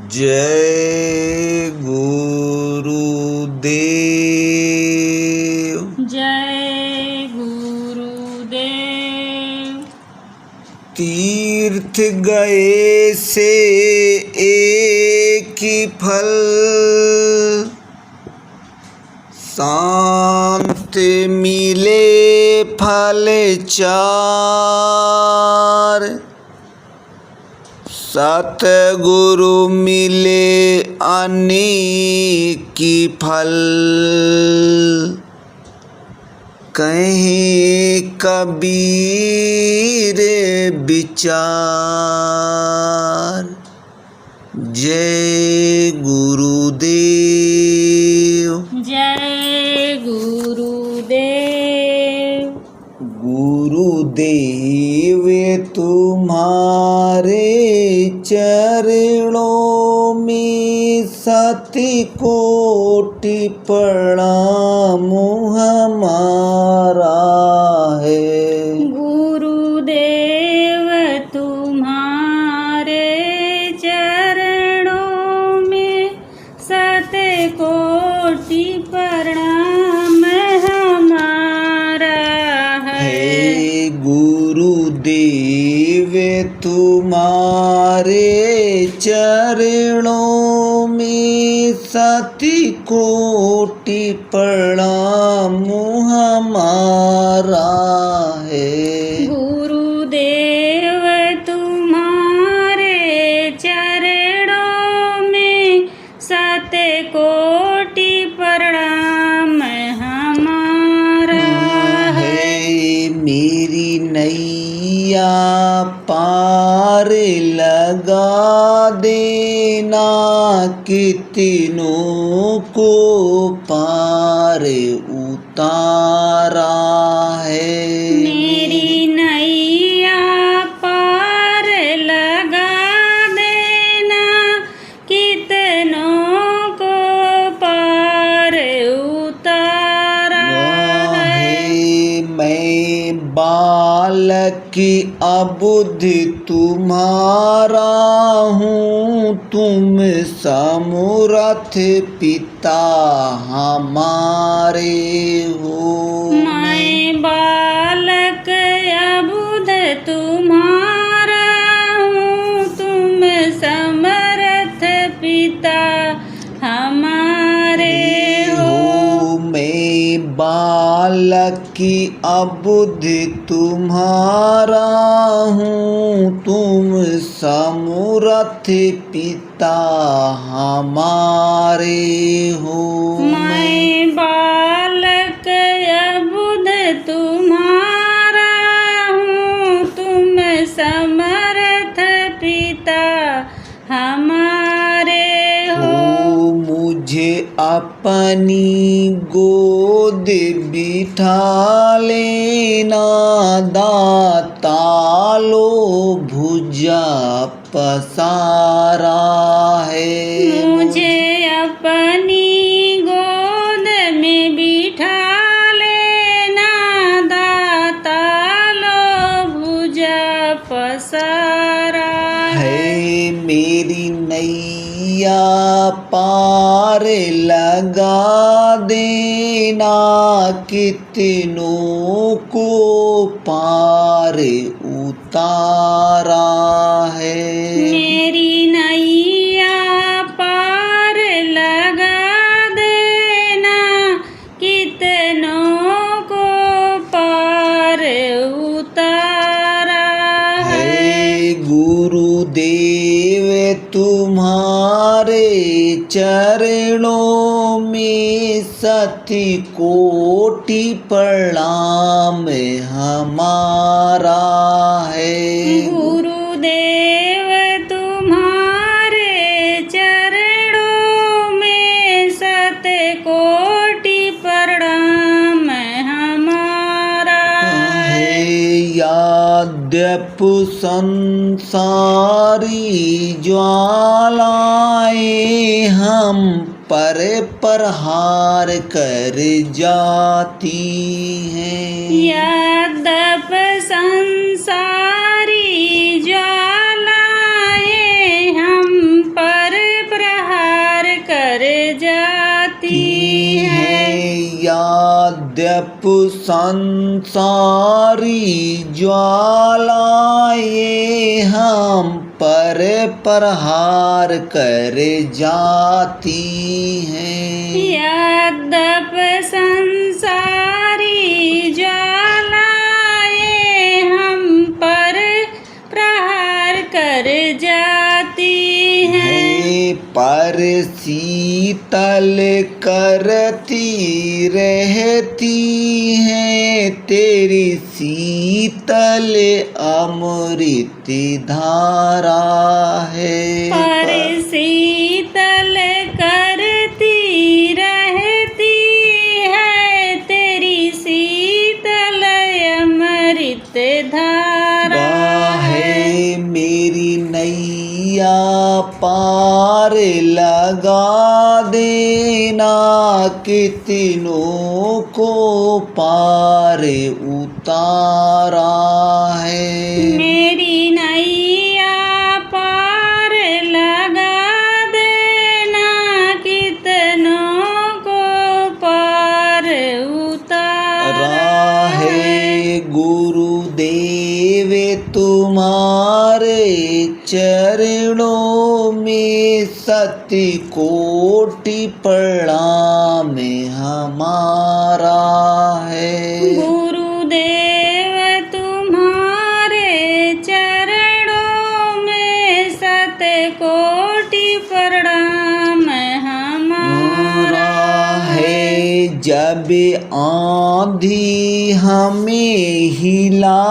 जय गुरुदेव। जय गुरुदेव। तीर्थ गए से एक ही फल, शांति मिले फल चार। सतगुरु मिले अनेक फल, कहीं कबीर विचार। जय गुरुदेव। जय गुरुदेव। गुरुदेव तुम्हारे चरणों में सती कोटि प्रणाम हमारा है। गुरुदेव तुम्हारे चरणों में शतकोटि प्रणाम हमारा है। गुरुदेव तुम्हारे चरणों में सती कोटि प्रणाम हमारा है। गुरुदेव तुम्हारे चरणों में शतकोटि प्रणाम हमारा है। मेरी नैया पार लगा देना, कितनों को पार उतारा है। मेरी नैया पार लगा देना, कितनों को पार उतारा है। मैं बालक की अबुद्धि तुम्हारा हूँ, तुम समर्थ पिता हमारे हो। मैं बालक अबुध तुम्हारा हूँ, तुम समर्थ पिता हमारे हो। मैं बालक की अबुद्धि तुम्हारा हूँ, तुम समर्थ पिता हमारे हो। मैं बालक अबुध तुम्हारा हूँ, तुम समर्थ पिता हमारे हो। मुझे अपनी गोद बिठा लेना, दाता लो भुजा पसारा है। मुझे अपनी गोद में बिठा लेना, दाता लो भुजा पसारा है। मेरी नैया पार लगा देना, कितनों को पार उतारा है। मेरी नैया पार लगा देना, कितनों को पार उतारा है। गुरुदेव तुम्हारे चरणों में सती कोटि प्रणाम हमारा है। गुरुदेव तुम्हारे चरणों में शतकोटि प्रणाम हमारा है। यद्यप संसारी ज्वालाएं हम पर प्रहार कर जाती हैं। यद्यप संसारी ज्वालाएं हम पर यद्यप संसारी ज्वालाएं हम पर प्रहार कर जाती हैं। यद्यप संसारी ज्वालाएं हम पर प्रहार कर जाती हैं, पर शीतल करती रहती हैं तेरी शीतल अमृत धारा है। पर शीतल करती रहती है तेरी शीतल अमृत धारा है। मेरी नैया पार लगा देना कितनों को पार उतारा है। मेरी नैया पार लगा देना कितनों को पार उतारा है। गुरुदेव तुम्हारे चरणों में सती कोटि प्रणाम हमारा है। गुरुदेव तुम्हारे चरणों में शतकोटि प्रणाम हमारा है। जब आंधी हमें हिला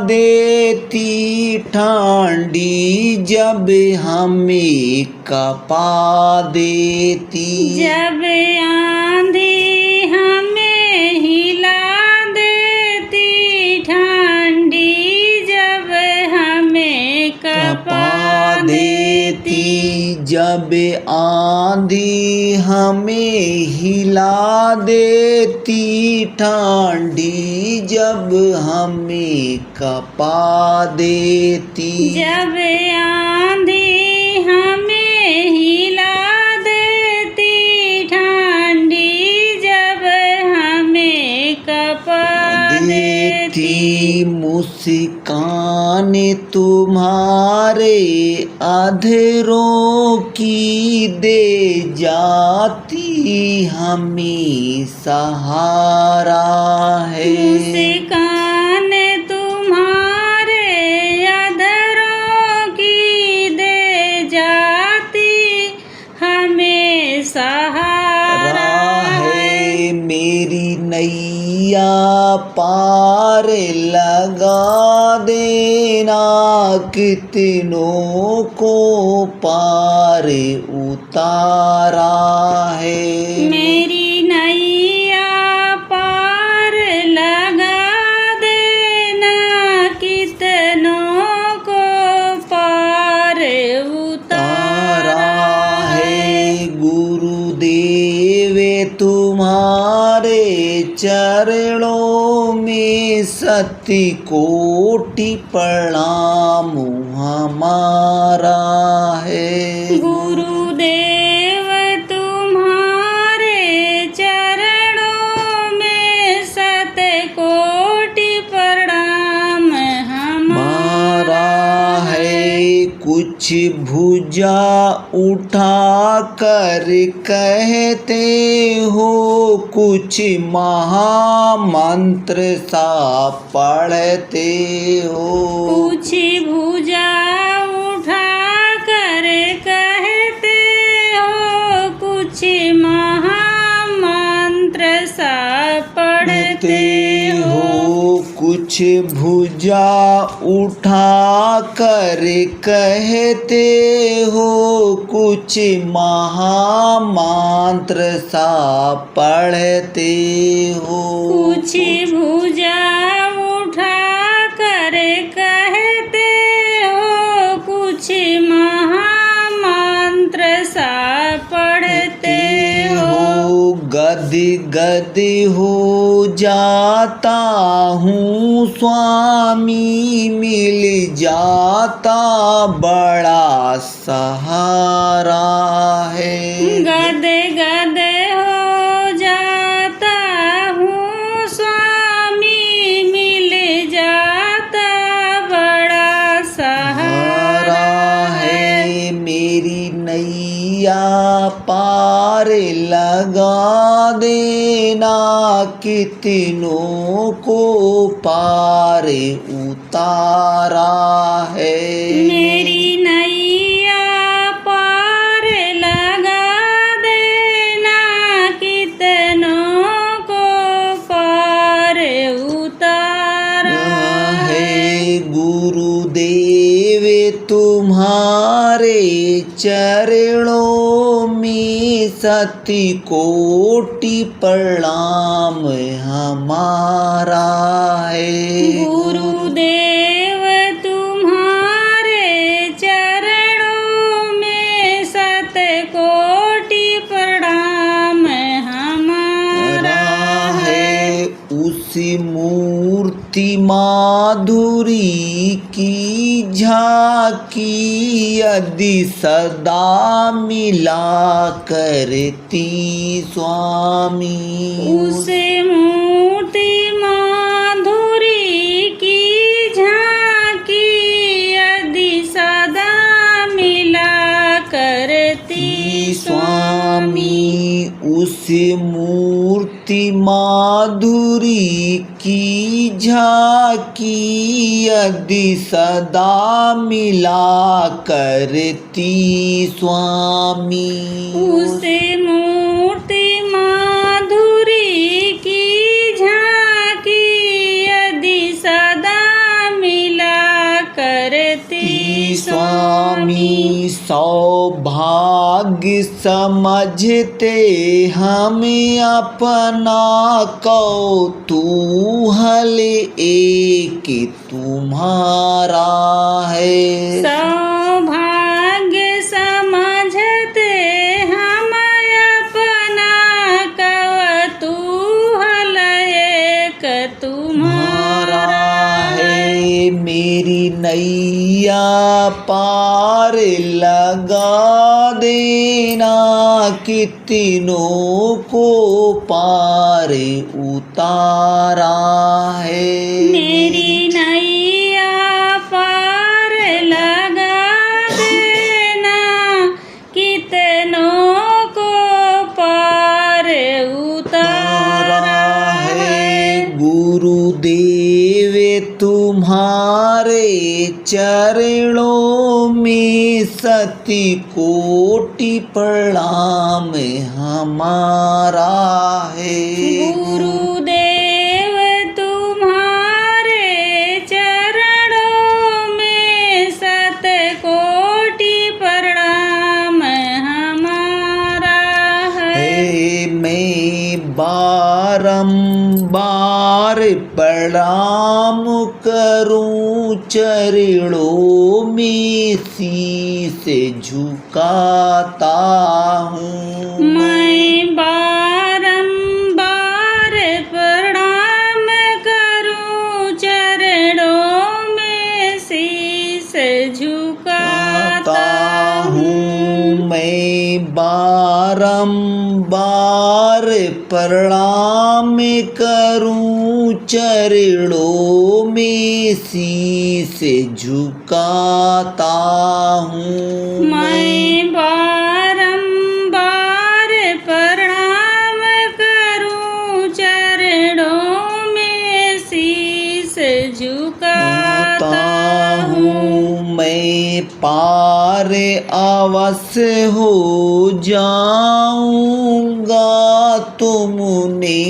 देती ठंडी जब हमें कपा देती, जब आंधी हमें हिला देती ठंडी जब हमें कपा देती, जब आंधी हमें हिला देती ठंडी जब हमें कपा देती, जब आंधी हमें हिला देती ठंडी जब हमें कपा देती। मुस्कान तुम्हारे अधरों की दे जाती हमें सहारा है। मुस्कान तुम्हारे अधरों की दे जाती हमें सहारा है। मेरी नैया पार लगा देना कितनों को पार उतारा है। मेरी नैया पार लगा देना कितनों को पार उतारा है। गुरुदेव तुम्हारे चरणों में सती कोटि प्रणाम हमारा है। गुरुदेव तुम्हारे चरणों में शतकोटि प्रणाम हमारा है। कुछ भुजा उठा कर कहते हो कुछ महामंत्र सा पढ़ते हो, कुछ भुजा उठा कर कहते हो कुछ महामंत्र सा पढ़ते हो, कुछ भुजा उठा कर कहते हो कुछ महामंत्र सा पढ़ते हो, कुछ भुजा उठा कर कहते हो कुछ महामंत्र सा पढ़ते हो। गद गद हो जाता हूँ स्वामी मिल जाता बड़ा सहारा है। गद गद हो जाता हूँ पार लगा देना, कितनों को पार उतारा है। मेरी नैया पार लगा देना, कितनों को पार उतारा है। गुरुदेव तुम्हारे चरणों में सती कोटि प्रणाम हमारा है। गुरुदेव तुम्हारे चरणों में सत कोटि प्रणाम हमारा है। उसी मूर्ति माधुरी की झांकी यदि सदा मिला करती स्वामी, उस मूर्ति माधुरी की झांकी यदि सदा मिला करती स्वामी, उस मूर्ति माधुरी की झांकी यदि सदा मिला करती स्वामी, उस मूर्ति माधुरी की झांकी यदि सदा मिला करती स्वामी। सौभाग्य समझते हमें अपना, कौतूहल एक तुम्हारा है। सौभाग्य समझते हम अपना, कौतूहल एक तुम्हारा है। मेरी नैया पार लगा देना, कितनों को पार उतारा है। मेरी नैया पार लगा देना, कितनों को पार उतारा है। गुरुदेव तुम्हारे चरणों में सती कोटि प्रणाम हमारा है। गुरुदेव तुम्हारे चरणों में सत कोटि प्रणाम हमारा है। मैं बारंबार प्रणाम करूं, चरणों में शीश झुकाता हूँ। मैं बारंबार प्रणाम करूं, चरणों में शीश झुकाता हूँ। मैं बारंबार प्रणाम करूं, चरणों में शीश झुकाता हूँ। मैं बारंबार प्रणाम करूं, चरणों में शीश झुकाता हूँ। मैं पार अवश्य हो जाऊंगा, तुमने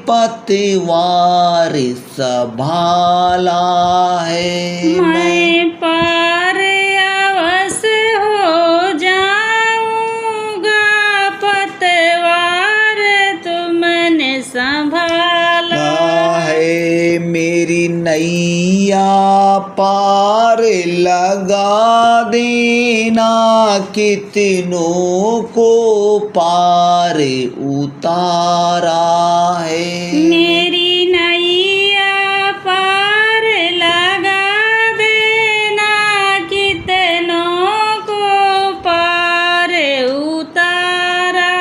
पतवार संभाला है। मैं पार अवश्य हो जाऊंगा, पतवार तुमने संभाला है। मेरी नैया पार लगा देना, कितनों को पार उतारा है। मेरी नैया पार लगा देना, कितनों को पार उतारा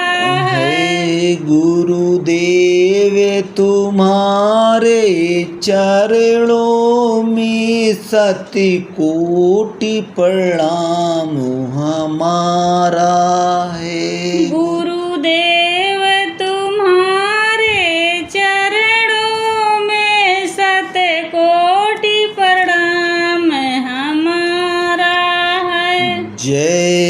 है। गुरुदेव तुम्हारे चरणों में सती कोटि प्रणाम हमारा है। गुरुदेव तुम्हारे चरणों में शतकोटि प्रणाम हमारा है। जय